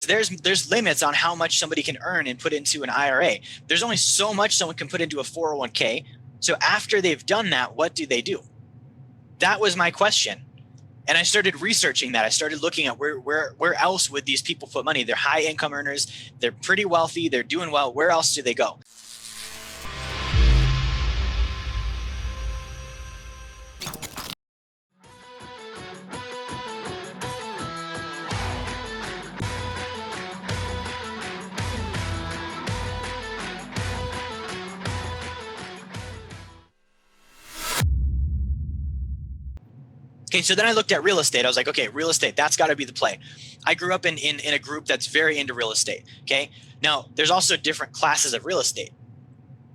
there's limits on how much somebody can earn and put into an IRA. There's only so much someone can put into a 401k. So after they've done that, what do they do? That was my question. And I started researching that. I started looking at where else would these people put money? They're high income earners. They're pretty wealthy. They're doing well. Where else do they go? Okay, so then I looked at real estate. I was like, okay, real estate, that's got to be the play. I grew up in a group that's very into real estate. Okay, now there's also different classes of real estate.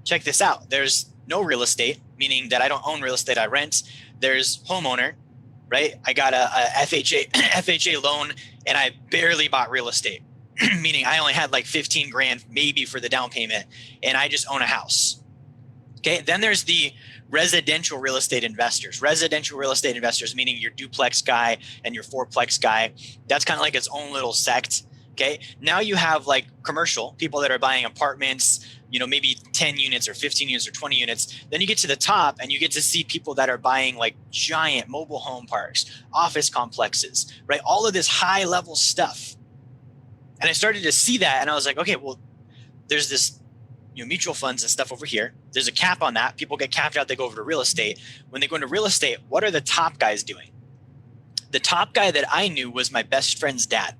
Check this out. There's no real estate, meaning that I don't own real estate, I rent. There's homeowner, right? I got a FHA loan and I barely bought real estate, meaning I only had like 15 grand maybe for the down payment and I just own a house. Okay, then there's the residential real estate investors. Residential real estate investors, meaning your duplex guy and your fourplex guy. That's kind of like its own little sect. Okay, now you have like commercial people that are buying apartments, you know, maybe 10 units or 15 units or 20 units. Then you get to the top and you get to see people that are buying like giant mobile home parks, office complexes, right? All of this high level stuff. And I started to see that and I was like, okay, well, there's this, you know, mutual funds and stuff over here. There's a cap on that. People get capped out. They go over to real estate. When they go into real estate, what are the top guys doing? The top guy that I knew was my best friend's dad.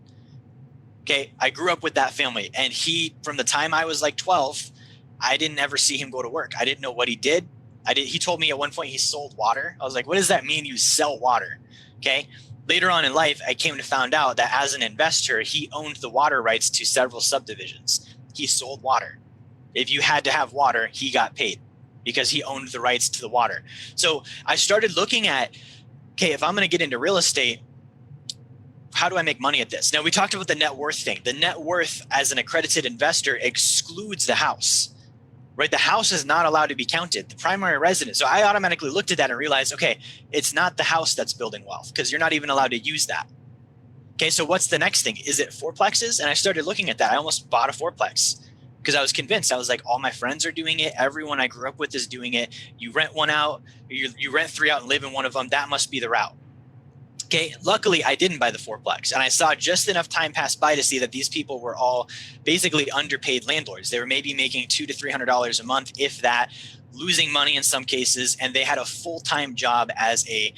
Okay. I grew up with that family and he, from the time I was like 12, I didn't ever see him go to work. I didn't know what he did. He told me at one point he sold water. I was like, what does that mean? You sell water? Okay. Later on in life, I came to find out that as an investor, he owned the water rights to several subdivisions. He sold water. If you had to have water, he got paid because he owned the rights to the water. So I started looking at, okay, if I'm going to get into real estate, how do I make money at this? Now, we talked about the net worth thing. The net worth as an accredited investor excludes the house, right? The house is not allowed to be counted, the primary residence. So I automatically looked at that and realized, okay, it's not the house that's building wealth because you're not even allowed to use that. Okay, so what's the next thing? Is it fourplexes? And I started looking at that. I almost bought a fourplex. Because I was convinced. I was like, all my friends are doing it. Everyone I grew up with is doing it. You rent one out, you rent 3 out and live in one of them. That must be the route. Okay. Luckily, I didn't buy the fourplex. And I saw just enough time pass by to see that these people were all basically underpaid landlords. They were maybe making $200 to $300 a month, if that, losing money in some cases. And they had a full-time job as a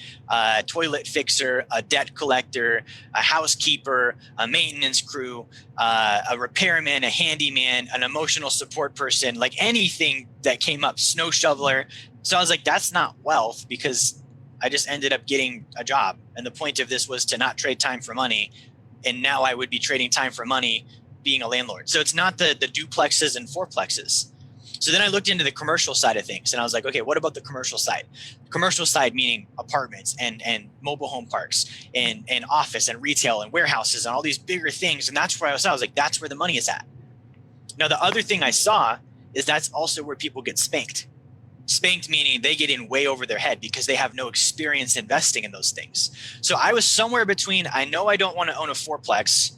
toilet fixer, a debt collector, a housekeeper, a maintenance crew, a repairman, a handyman, an emotional support person, like anything that came up, snow shoveler. So I was like, that's not wealth because I just ended up getting a job. And the point of this was to not trade time for money. And now I would be trading time for money being a landlord. So it's not the duplexes and fourplexes. So then I looked into the commercial side of things and I was like, okay, what about the commercial side? Commercial side meaning apartments and mobile home parks and office and retail and warehouses and all these bigger things. And that's where I was like, that's where the money is at. Now, the other thing I saw is that's also where people get spanked. Spanked meaning they get in way over their head because they have no experience investing in those things. So I was somewhere between, I know I don't want to own a fourplex,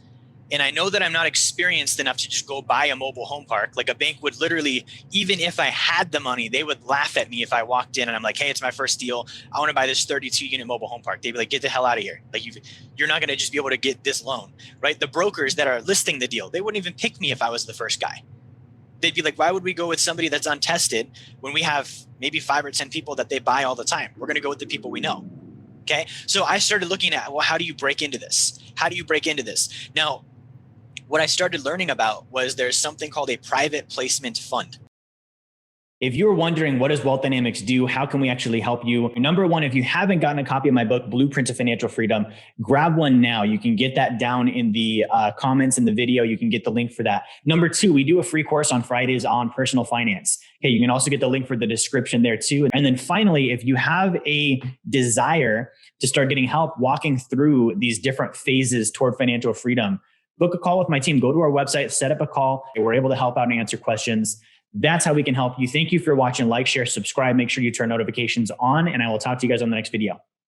and I know that I'm not experienced enough to just go buy a mobile home park. Like a bank would literally, even if I had the money, they would laugh at me if I walked in and I'm like, hey, it's my first deal. I want to buy this 32 unit mobile home park. They'd be like, get the hell out of here. Like you're not going to just be able to get this loan, right? The brokers that are listing the deal, they wouldn't even pick me if I was the first guy. They'd be like, why would we go with somebody that's untested when we have maybe 5 or 10 people that they buy all the time? We're going to go with the people we know. Okay. So I started looking at, well, how do you break into this? How do you break into this? Now, what I started learning about was there's something called a private placement fund. If you're wondering, what does Wealth Dynamics do? How can we actually help you? Number one, if you haven't gotten a copy of my book, Blueprint to Financial Freedom, grab one now. You can get that down in the comments in the video. You can get the link for that. Number two, we do a free course on Fridays on personal finance. Okay, you can also get the link for the description there too. And then finally, if you have a desire to start getting help walking through these different phases toward financial freedom, book a call with my team. Go to our website, set up a call. We're able to help out and answer questions. That's how we can help you. Thank you for watching. Like, share, subscribe. Make sure you turn notifications on, and I will talk to you guys on the next video.